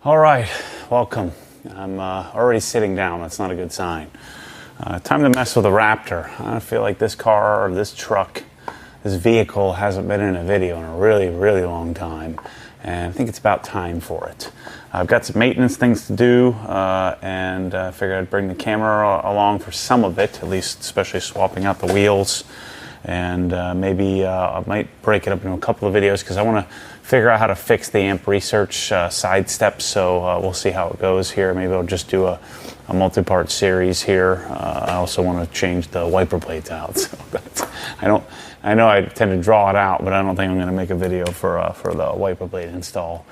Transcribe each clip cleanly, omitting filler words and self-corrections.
All right, welcome. I'm already sitting down. That's not a good sign. Time to mess with a Raptor. I feel like this car or this truck, this vehicle hasn't been in a video in a really, really long time. And I think it's about time for it. I've got some maintenance things to do and figured I'd bring the camera along for some of it, at least especially swapping out the wheels. And maybe I might break it up into a couple of videos because I want to figure out how to fix the amp research side steps. So we'll see how it goes here. Maybe I'll just do a multi-part series here. I also want to change the wiper blades out. So I know I tend to draw it out, but I don't think I'm going to make a video for the wiper blade install.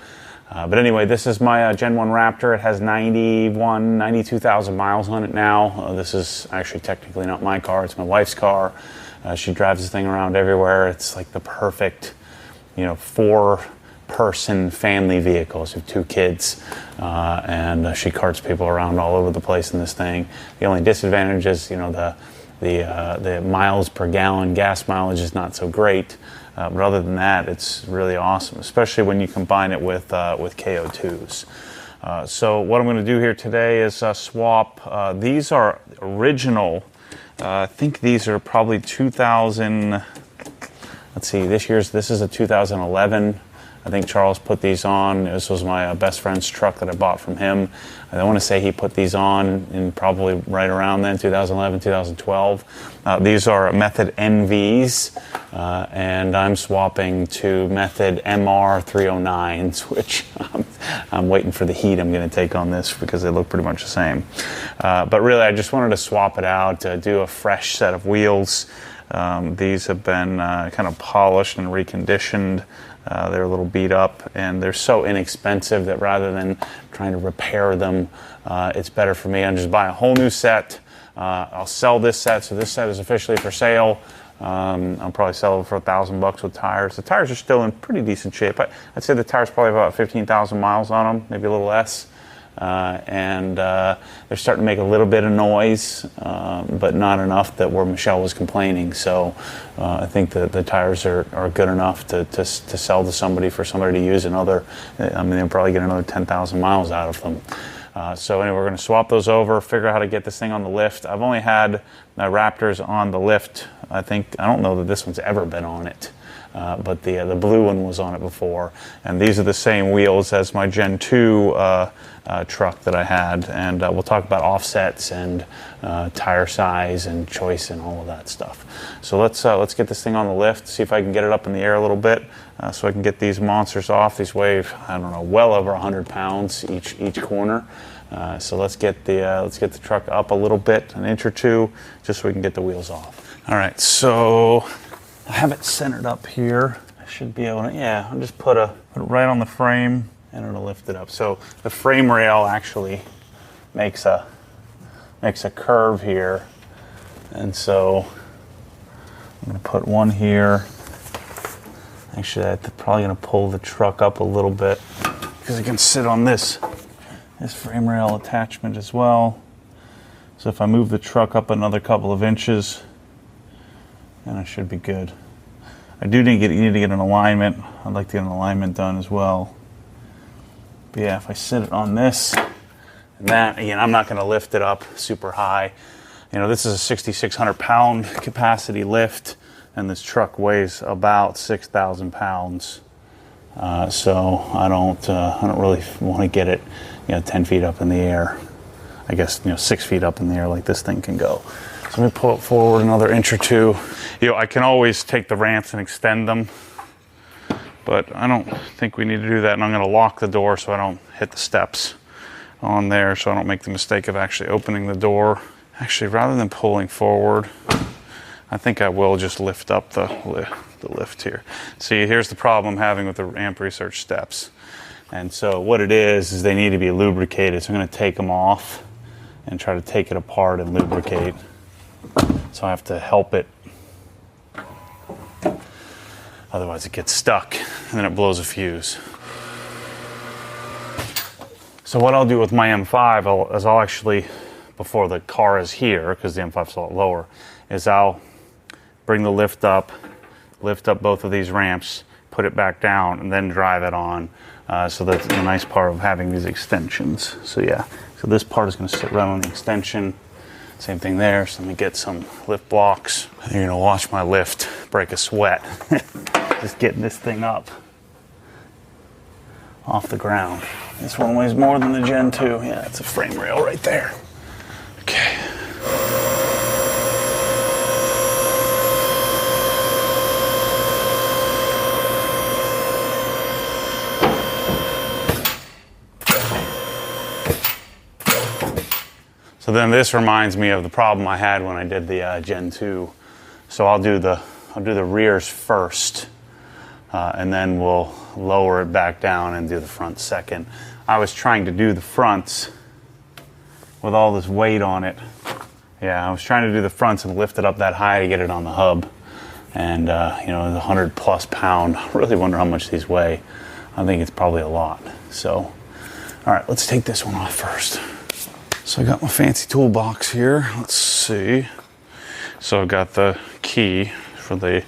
But anyway, this is my Gen 1 Raptor. It has 92,000 miles on it now. This is actually technically not my car. It's my wife's car. She drives this thing around everywhere. It's like the perfect, 4-person family vehicle. She has 2 kids, and she carts people around all over the place in this thing. The only disadvantage is, the miles per gallon gas mileage is not so great. But other than that, it's really awesome, especially when you combine it with KO2s. So what I'm going to do here today is swap. These are original. I think these are probably 2000. Let's see. This is a 2011. I think Charles put these on. This was my best friend's truck that I bought from him. I want to say he put these on in probably right around then, 2011, 2012. These are Method NVs, and I'm swapping to Method MR309s, which I'm waiting for the heat I'm going to take on this because they look pretty much the same. But really, I just wanted to swap it out, do a fresh set of wheels. These have been kind of polished and reconditioned. They're a little beat up, and they're so inexpensive that rather than trying to repair them, it's better for me. I'll just buy a whole new set. I'll sell this set, so this set is officially for sale. I'll probably sell it for $1,000 with tires. The tires are still in pretty decent shape. I'd say the tires probably have about 15,000 miles on them, maybe a little less. And they're starting to make a little bit of noise, but not enough that where Michelle was complaining. So I think that the tires are good enough to sell to somebody, for somebody to use another. I mean, they'll probably get another 10,000 miles out of them. So anyway, we're going to swap those over, figure out how to get this thing on the lift. I've only had my Raptors on the lift. I don't know that this one's ever been on it. But the blue one was on it before, and these are the same wheels as my Gen 2 truck that I had, and we'll talk about offsets and tire size and choice and all of that stuff. So let's get this thing on the lift, see if I can get it up in the air a little bit, so I can get these monsters off. These weigh, I don't know, well over 100 pounds each corner. So let's get the truck up a little bit, an inch or two, just so we can get the wheels off. All right, so I have it centered up here. I should be able to, I'll just put it right on the frame and it'll lift it up. So the frame rail actually makes a curve here. And so I'm gonna put one here. Actually, I'm probably gonna pull the truck up a little bit because it can sit on this frame rail attachment as well. So if I move the truck up another couple of inches, and it should be good. I do need to get an alignment. I'd like to get an alignment done as well. But yeah, if I sit it on this, and that, again, I'm not going to lift it up super high. This is a 6,600 pound capacity lift, and this truck weighs about 6,000 pounds. So I don't really want to get it, 10 feet up in the air. I guess, 6 feet up in the air like this thing can go. So let me pull it forward another inch or two. I can always take the ramps and extend them, but I don't think we need to do that. And I'm going to lock the door so I don't hit the steps on there, so I don't make the mistake of actually opening the door. Actually, rather than pulling forward, I think I will just lift up the lift here. See, here's the problem I'm having with the amp research steps. And so what it is they need to be lubricated. So I'm going to take them off and try to take it apart and lubricate. So I have to help it. Otherwise it gets stuck and then it blows a fuse. So what I'll do with my M5 is I'll actually, before the car is here, because the M5 is a lot lower, is I'll bring the lift up both of these ramps, put it back down, and then drive it on. So that's the nice part of having these extensions. So yeah, so this part is going to sit right on the extension. Same thing there. So let me get some lift blocks. You're going to watch my lift break a sweat. Just getting this thing up off the ground. This one weighs more than the Gen 2. Yeah, it's a frame rail right there. Okay. So then this reminds me of the problem I had when I did the Gen 2. So I'll do the rears first, and then we'll lower it back down and do the front second. I was trying to do the fronts with all this weight on it. Yeah, I was trying to do the fronts and lift it up that high to get it on the hub. And you know, the 100+ pound. I really wonder how much these weigh. I think it's probably a lot. So, all right, let's take this one off first. So I got my fancy toolbox here. Let's see. So I've got the key for the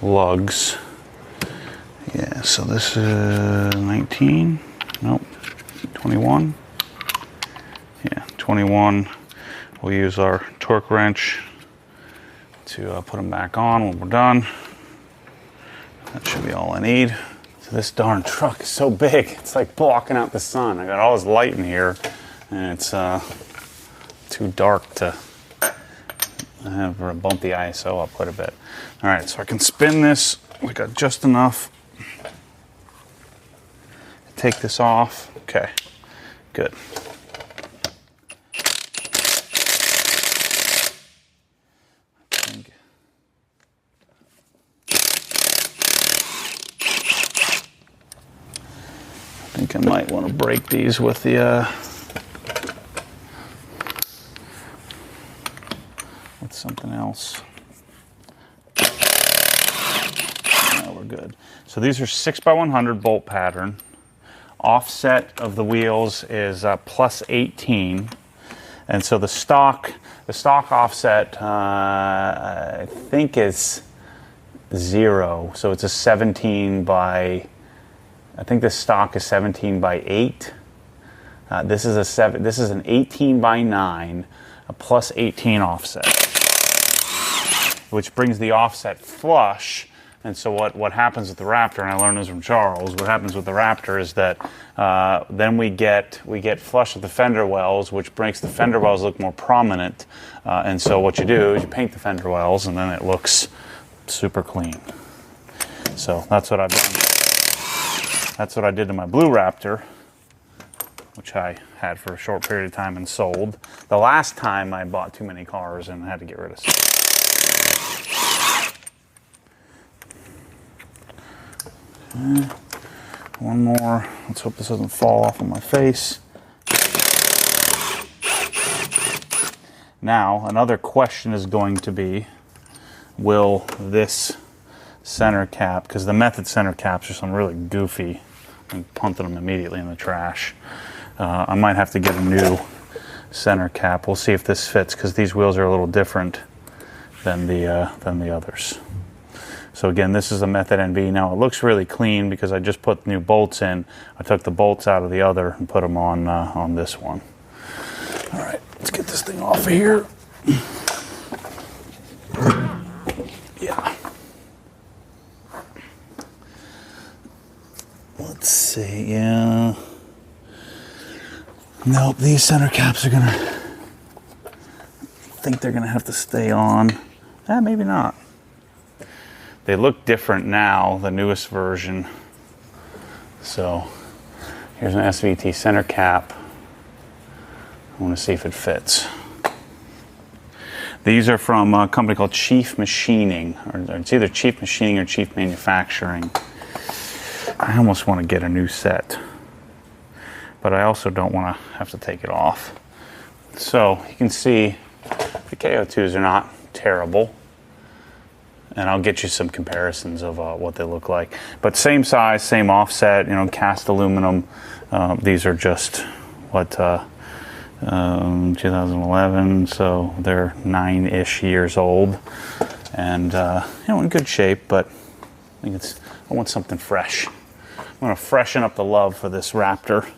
lugs. Yeah, so this is 19. Nope, 21. Yeah, 21. We'll use our torque wrench to put them back on when we're done. That should be all I need. So this darn truck is so big, it's like blocking out the sun. I got all this light in here, and it's too dark to have a bumpy ISO up quite a bit. All right, so I can spin this. We got just enough. Take this off. Okay, good. I think I might want to break these with the with something else. No, we're good. So these are 6x100 bolt pattern. Offset of the wheels is plus 18, and so the stock offset I think is 0. So it's a 17 by. I think the stock is 17 by 8. This is an 18 by 9, a plus 18 offset, which brings the offset flush. And so what happens with the Raptor, and I learned this from Charles, what happens with the Raptor is that then we get flush with the fender wells, which makes the fender wells look more prominent. And so what you do is you paint the fender wells, and then it looks super clean. So that's what I've done. That's what I did to my blue Raptor, which I had for a short period of time and sold. The last time I bought too many cars and had to get rid of some. One more. Let's hope this doesn't fall off on my face. Now, another question is going to be, will this center cap, because the Method center caps are some really goofy, I'm punting them immediately in the trash. I might have to get a new center cap. We'll see if this fits, because these wheels are a little different than the others. So again, this is a Method NB. Now it looks really clean because I just put new bolts in. I took the bolts out of the other and put them on this one. All right, let's get this thing off of here. Yeah. Let's see, yeah. Nope, these center caps are I think they're gonna have to stay on. Maybe not. They look different now, the newest version. So here's an SVT center cap. I want to see if it fits. These are from a company called Chief Machining, or it's either Chief Machining or Chief Manufacturing. I almost want to get a new set, but I also don't want to have to take it off. So you can see the KO2s are not terrible. And I'll get you some comparisons of what they look like. But same size, same offset, you know, cast aluminum. These are just, what, 2011, so they're 9-ish years old. And, you know, in good shape, but I think it's I want something fresh. I'm gonna freshen up the love for this Raptor.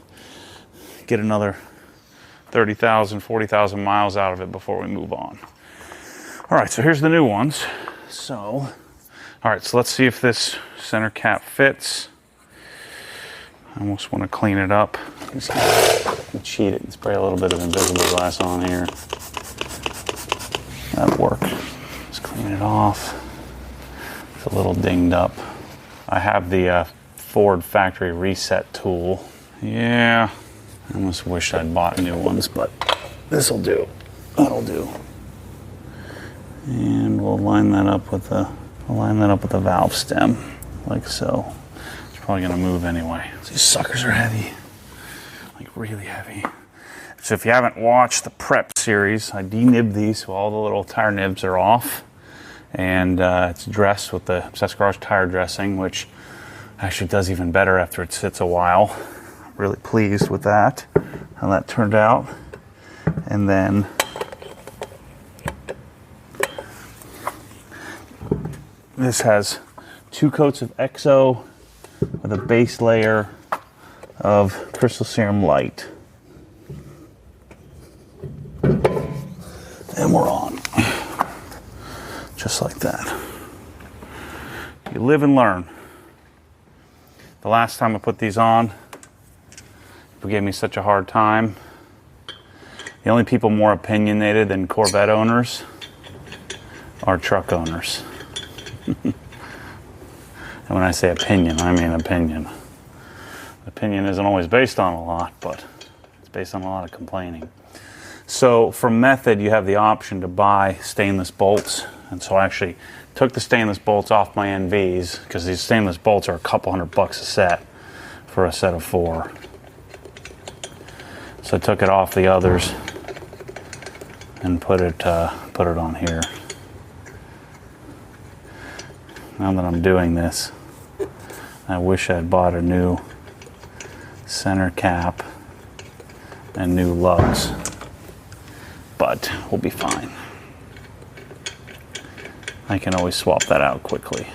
Get another 30,000, 40,000 miles out of it before we move on. All right, so here's the new ones. So, all right, so let's see if this center cap fits. I almost want to clean it up. Just cheat it and spray a little bit of invisible glass on here. That'll work. Just clean it off. It's a little dinged up. I have the Ford factory reset tool. Yeah, I almost wish I'd bought new ones, but this'll do. That'll do. And we'll line that up with the valve stem, like so. It's probably gonna move anyway. These suckers are heavy, like really heavy. So if you haven't watched the prep series, I denibbed these so all the little tire nibs are off. And it's dressed with the Obsessed Garage tire dressing, which actually does even better after it sits a while. Really pleased with that, how that turned out. And then this has 2 coats of XO with a base layer of Crystal Serum Light. And we're on. Just like that. You live and learn. The last time I put these on, people gave me such a hard time. The only people more opinionated than Corvette owners are truck owners. And when I say opinion, I mean opinion. Opinion isn't always based on a lot, but it's based on a lot of complaining. So for method, you have the option to buy stainless bolts. And so I actually took the stainless bolts off my NVs, because these stainless bolts are a couple $100 a set for a set of 4. So I took it off the others and put it on here. Now that I'm doing this, I wish I'd bought a new center cap and new lugs, but we'll be fine. I can always swap that out quickly.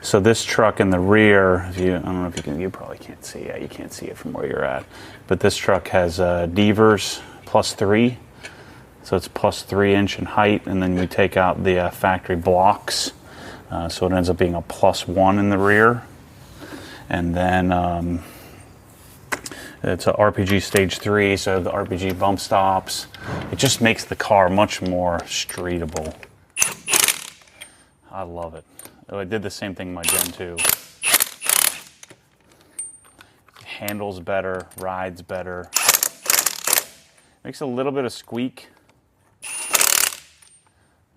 So this truck in the rear, I don't know if you can, you probably can't see it. You can't see it from where you're at. But this truck has Devers +3. So it's +3 inch in height, and then we take out the factory blocks. So it ends up being a +1 in the rear. And then it's a RPG stage 3, so the RPG bump stops. It just makes the car much more streetable. I love it. Oh, I did the same thing in my Gen 2. Handles better, rides better. Makes a little bit of squeak.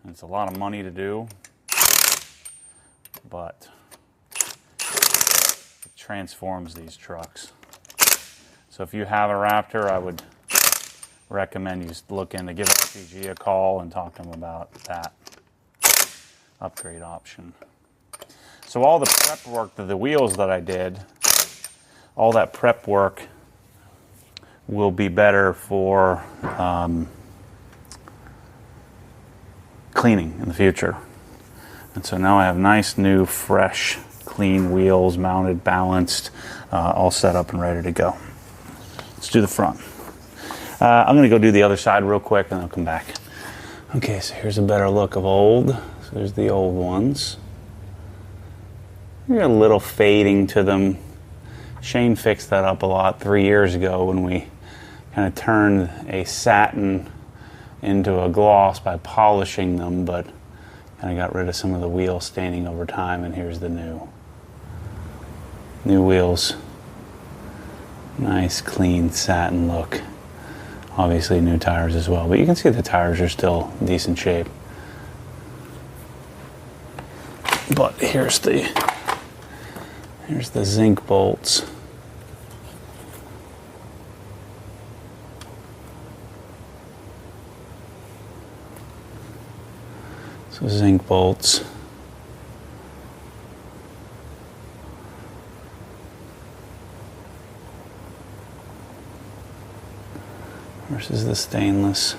It's a lot of money to do, but it transforms these trucks. So if you have a Raptor, I would recommend you look into, give RPG a call and talk to them about that upgrade option. So all the prep work, the wheels that I did, all that prep work will be better for cleaning in the future. And so now I have nice, new, fresh, clean wheels, mounted, balanced, all set up and ready to go. Let's do the front. I'm going to go do the other side real quick and I'll come back. Okay, so here's a better look of old. So there's the old ones. There's a little fading to them. Shane fixed that up a lot 3 years ago when we kind of turned a satin into a gloss by polishing them, but kind of got rid of some of the wheel staining over time, and here's the new wheels. Nice, clean satin look. Obviously new tires as well, but you can see the tires are still in decent shape. But here's the zinc bolts. So zinc bolts. Versus the stainless.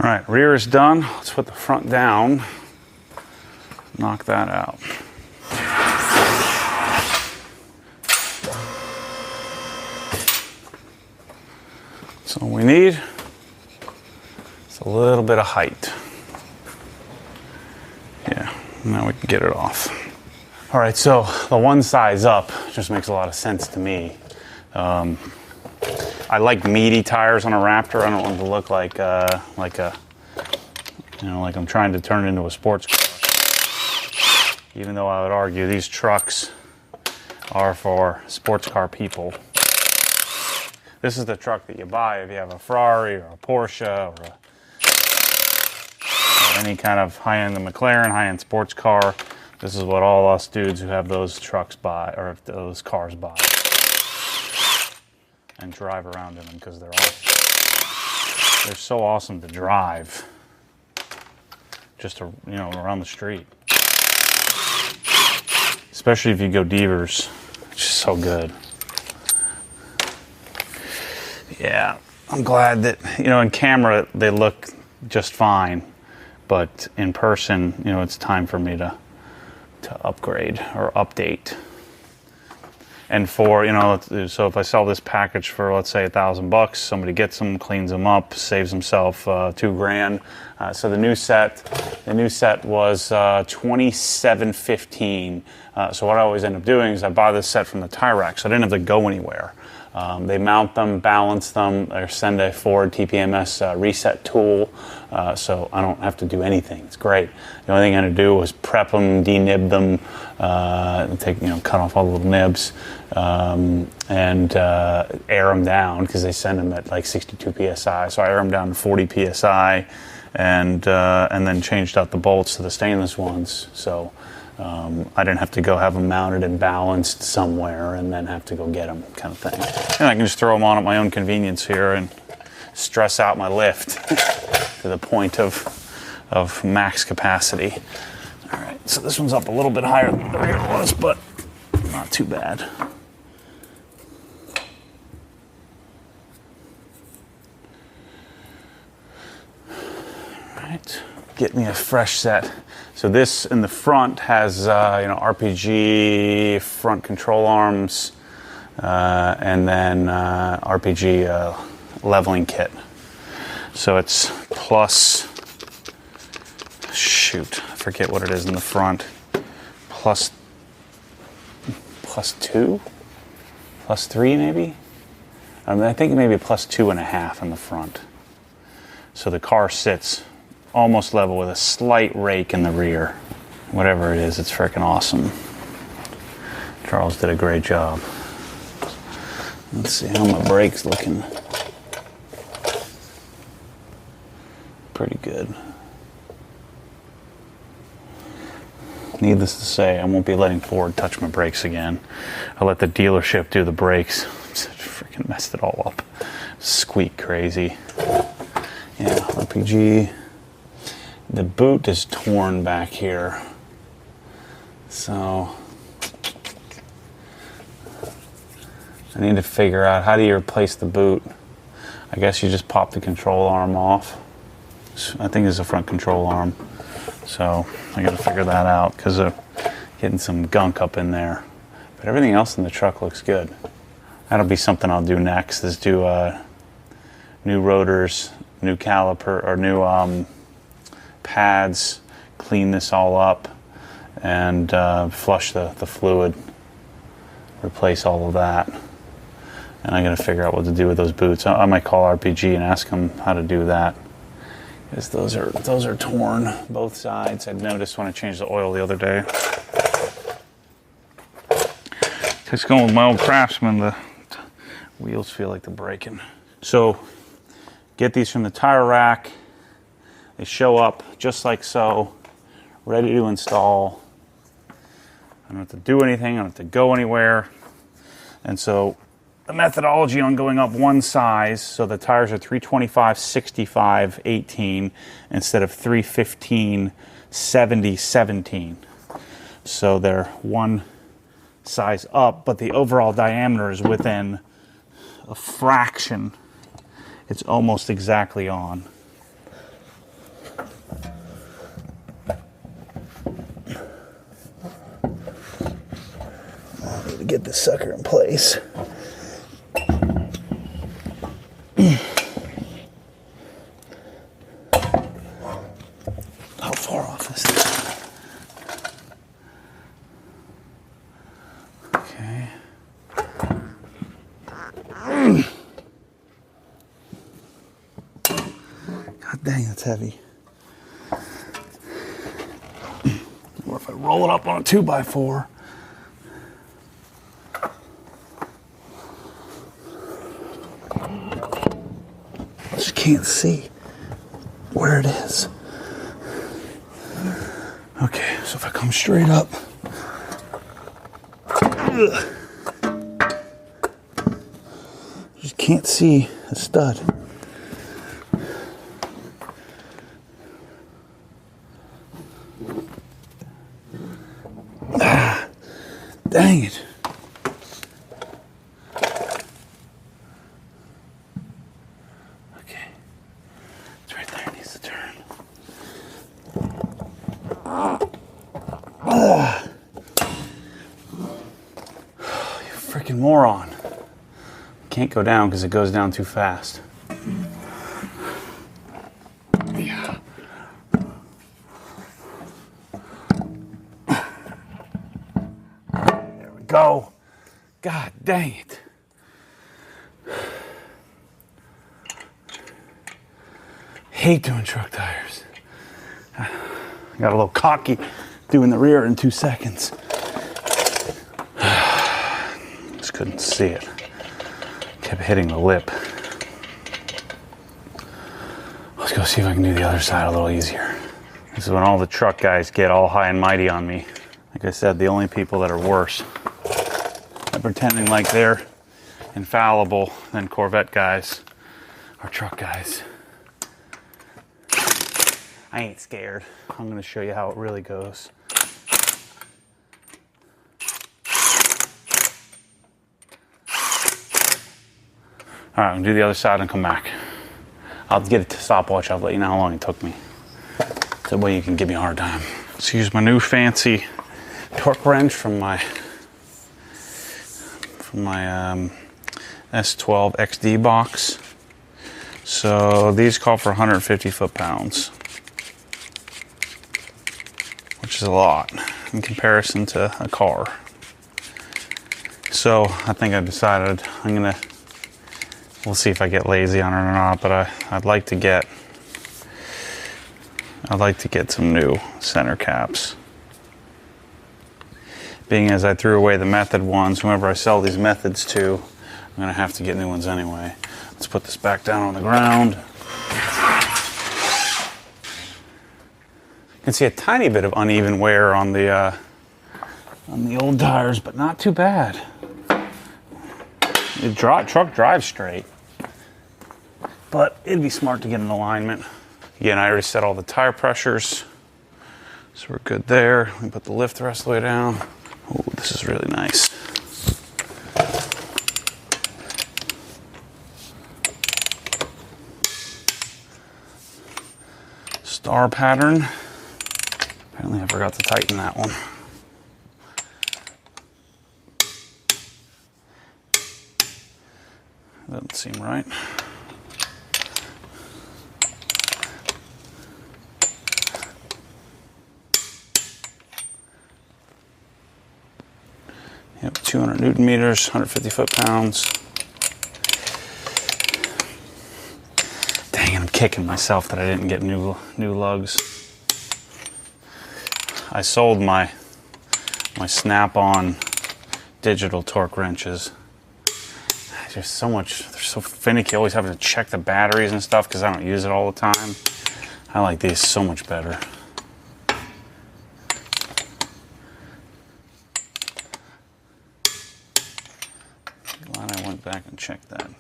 All right, rear is done. Let's put the front down. Knock that out. That's all we need. It's a little bit of height. Yeah, now we can get it off. All right, so the one size up just makes a lot of sense to me. I like meaty tires on a Raptor. I don't want it to look like like I'm trying to turn it into a sports car. Even though I would argue these trucks are for sports car people. This is the truck that you buy if you have a Ferrari or a Porsche or any kind of high-end McLaren, high-end sports car. This is what all us dudes who have those trucks buy, or those cars buy. And drive around in them because they're awesome. They're so awesome to drive. Just around the street. Especially if you go Devers. It's just so good. Yeah, I'm glad that, in camera they look just fine, but in person, it's time for me to upgrade or update. And for, so if I sell this package for, let's say, $1,000, somebody gets them, cleans them up, saves himself $2,000. So the new set was $27.15. So what I always end up doing is I buy this set from the tire rack, so I didn't have to go anywhere. They mount them, balance them, or send a Ford TPMS reset tool, so I don't have to do anything. It's great. The only thing I had to do was prep them, denib them, cut off all the little nibs, and air them down because they send them at like 62 psi. So I air them down to 40 psi, and then changed out the bolts to the stainless ones. So I didn't have to go have them mounted and balanced somewhere and then have to go get them, kind of thing. And I can just throw them on at my own convenience here and stress out my lift to the point of max capacity. All right, so this one's up a little bit higher than the rear was, but not too bad. All right, get me a fresh set. So this in the front has RPG front control arms, and then RPG leveling kit. So it's plus, shoot, I forget what it is in the front. Plus 2, plus 3 maybe. I think maybe plus 2.5 in the front. So the car sits almost level with a slight rake in the rear. Whatever it is, it's freaking awesome. Charles did a great job. Let's see how my brake's looking. Pretty good. Needless to say, I won't be letting Ford touch my brakes again. I'll let the dealership do the brakes. Freaking messed it all up. Squeak crazy. Yeah, RPG. The boot is torn back here, so I need to figure out how do you replace the boot. I guess you just pop the control arm off. I think it's a front control arm, so I got to figure that out because of getting some gunk up in there. But everything else in the truck looks good. That'll be something I'll do next, is do new rotors, new caliper, or new pads, clean this all up, and flush the fluid, replace all of that. And I got to figure out what to do with those boots. I might call RPG and ask them how to do that, because those are torn both sides. I noticed when I changed the oil the other day. Just going with my old Craftsman, the wheels feel like they're breaking. So get these from the tire rack. They show up just like so, ready to install. I don't have to do anything, I don't have to go anywhere. And so the methodology on going up one size, so the tires are 325, 65, 18 instead of 315, 70, 17. So they're one size up, but the overall diameter is within a fraction. It's almost exactly on. get this sucker in place. How far off is this? Okay. God dang, that's heavy. Or if I roll it up on a 2x4. I just can't see where it is. Okay, so if I come straight up. Just can't see a stud. Dang it. Okay. It's right there. It needs to turn. You freaking moron. Can't go down because it goes down too fast. Yeah. There we go. God dang it. Hate doing truck tires. I got a little cocky doing the rear in 2 seconds. Just couldn't see it. Kept hitting the lip. Let's go see if I can do the other side a little easier. This is when all the truck guys get all high and mighty on me. Like I said, the only people that are worse at pretending like they're infallible than Corvette guys are truck guys. I ain't scared. I'm going to show you how it really goes. All right, I'm going to do the other side and come back. I'll get it to stopwatch. I'll let you know how long it took me. That way you can give me a hard time. Let's use my new fancy torque wrench from my S12 XD box. So these call for 150 foot-pounds, which is a lot in comparison to a car. So I think I decided we'll see if I get lazy on it or not, but I'd like to get some new center caps. Being as I threw away the method ones, whoever I sell these methods to, I'm gonna have to get new ones anyway. Let's put this back down on the ground. You can see a tiny bit of uneven wear on the old tires, but not too bad. The truck drives straight, but it'd be smart to get an alignment. Again, I already set all the tire pressures, so we're good there. Let me put the lift rest the way down. Oh, this is really nice. Star pattern. Apparently I forgot to tighten that one. Doesn't seem right. Yep, 200 Newton meters, 150 foot-pounds. Dang it, I'm kicking myself that I didn't get new lugs. I sold my Snap-on digital torque wrenches. There's so much, they're so finicky, always having to check the batteries and stuff because I don't use it all the time. I like these so much better. Glad I went back and checked that.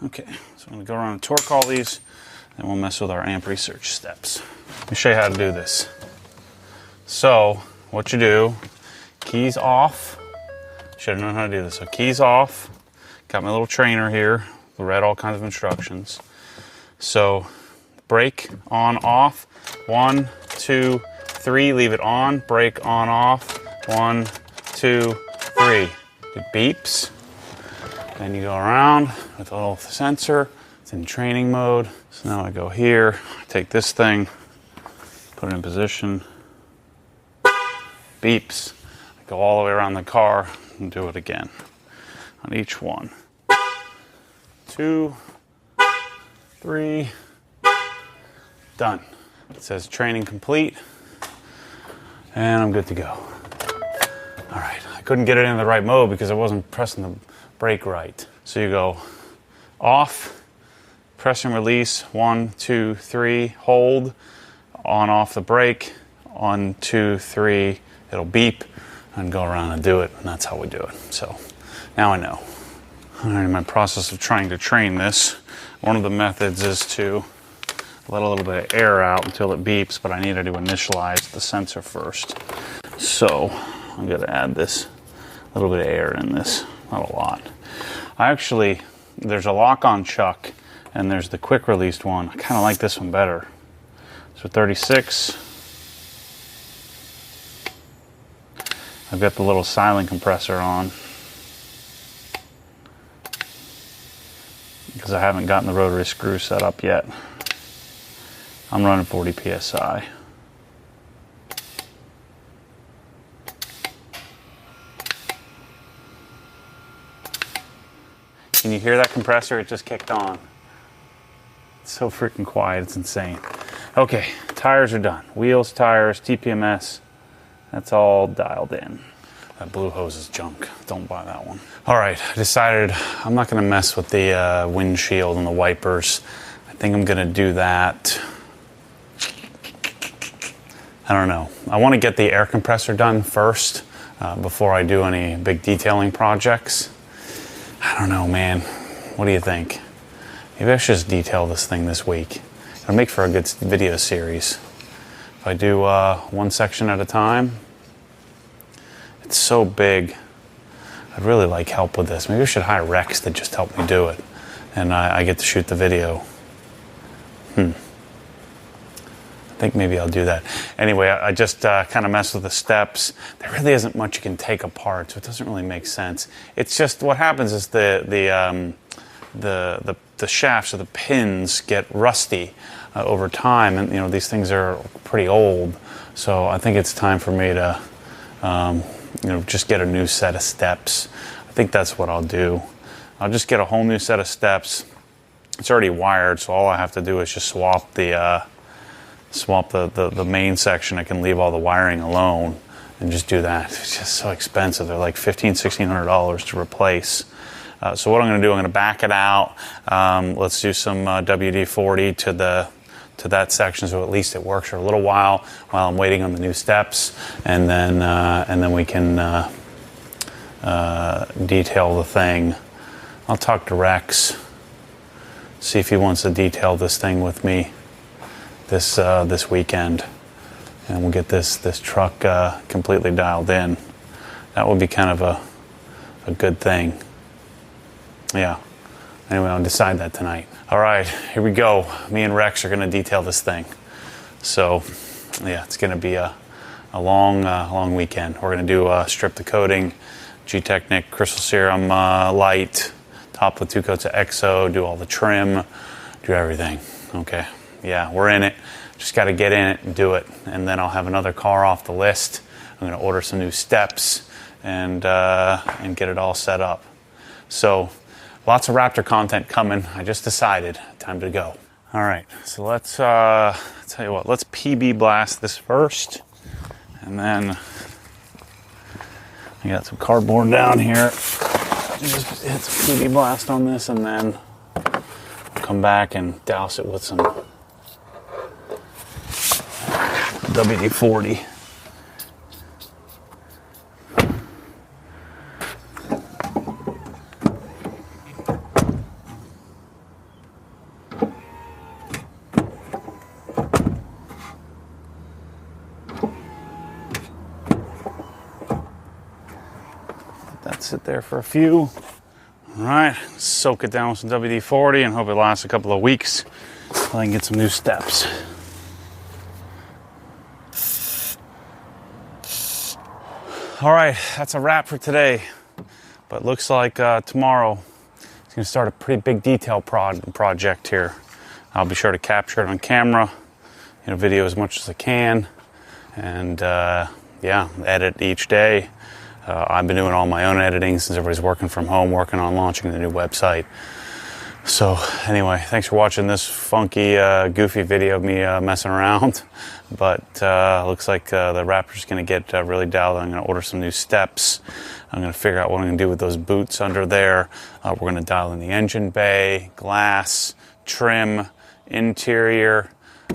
Okay, so I'm going to go around and torque all these, and we'll mess with our amp research steps. Let me show you how to do this. So what you do, keys off. Should have known how to do this. So keys off. Got my little trainer here. Read all kinds of instructions. So brake on, off. 1, 2, 3. Leave it on. Brake on, off. 1, 2, 3. It beeps. Then you go around with a little sensor. It's in training mode. So now I go here. I take this thing, put it in position. Beeps. I go all the way around the car and do it again on each one. 2, 3, done. It says training complete, and I'm good to go. All right, I couldn't get it in the right mode because I wasn't pressing the brake right. So you go off, press and release, 1, 2, 3, hold, on, off the brake, 1, 2, 3, it'll beep, and go around and do it, and that's how we do it. So now I know. All right, in my process of trying to train this, one of the methods is to let a little bit of air out until it beeps, but I needed to initialize the sensor first. So I'm gonna add this little bit of air in this, not a lot. There's a lock-on chuck, and there's the quick released one. I kind of like this one better. So 36. I've got the little silent compressor on because I haven't gotten the rotary screw set up yet. I'm running 40 PSI. Can you hear that compressor? It just kicked on. It's so freaking quiet, it's insane. Okay, tires are done. Wheels, tires, TPMS, that's all dialed in. That blue hose is junk. Don't buy that one. All right, I decided I'm not gonna mess with the windshield and the wipers. I think I'm gonna do that. I don't know. I wanna get the air compressor done first before I do any big detailing projects. I don't know, man. What do you think? Maybe I should just detail this thing this week. It'll make for a good video series. If I do one section at a time. It's so big. I'd really like help with this. Maybe I should hire Rex to just help me do it. And I get to shoot the video. I think maybe I'll do that. Anyway, I just kind of messed with the steps. There really isn't much you can take apart, so it doesn't really make sense. It's just what happens is the shafts or the pins get rusty over time, and you know these things are pretty old. So I think it's time for me to just get a new set of steps. I think that's what I'll do. I'll just get a whole new set of steps. It's already wired, so all I have to do is just swap the main section. I can leave all the wiring alone and just do that. It's just so expensive. They're like $1,500–$1,600 to replace. So what I'm going to do, I'm going to back it out. Let's do some WD-40 to that section, so at least it works for a little while I'm waiting on the new steps, and then we can detail the thing. I'll talk to Rex, see if he wants to detail this thing with me this weekend, and we'll get this truck completely dialed in. That would be kind of a good thing. Yeah. Anyway, I'll decide that tonight. All right, here we go. Me and Rex are going to detail this thing. So, yeah, it's going to be a long weekend. We're going to do strip the coating, G-Technic Crystal Serum light, top with 2 coats of EXO, do all the trim, do everything. Okay, yeah, we're in it. Just got to get in it and do it. And then I'll have another car off the list. I'm going to order some new steps and get it all set up. So, lots of Raptor content coming. I just decided, time to go. All right, so let's tell you what, let's PB blast this first. And then I got some cardboard down here. Just hit some PB blast on this, and then I'll come back and douse it with some WD-40. Let it sit there for a few. All right, soak it down with some WD-40 and hope it lasts a couple of weeks until I can get some new steps. All right, that's a wrap for today. But looks like tomorrow it's going to start a pretty big detail project here. I'll be sure to capture it on camera, video as much as I can, and yeah, edit each day. I've been doing all my own editing since everybody's working from home, working on launching the new website. So anyway, thanks for watching this funky, goofy video of me messing around. But looks like the Raptor's going to get really dialed. I'm going to order some new steps. I'm going to figure out what I'm going to do with those boots under there. We're going to dial in the engine bay, glass, trim, interior.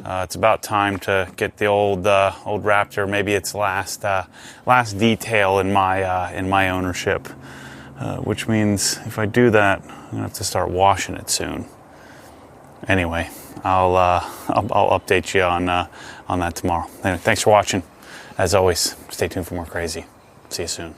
It's about time to get the old Raptor, maybe its last detail in my ownership. Which means if I do that, I'm gonna have to start washing it soon. Anyway, I'll update you on that tomorrow. Anyway, thanks for watching. As always, stay tuned for more crazy. See you soon.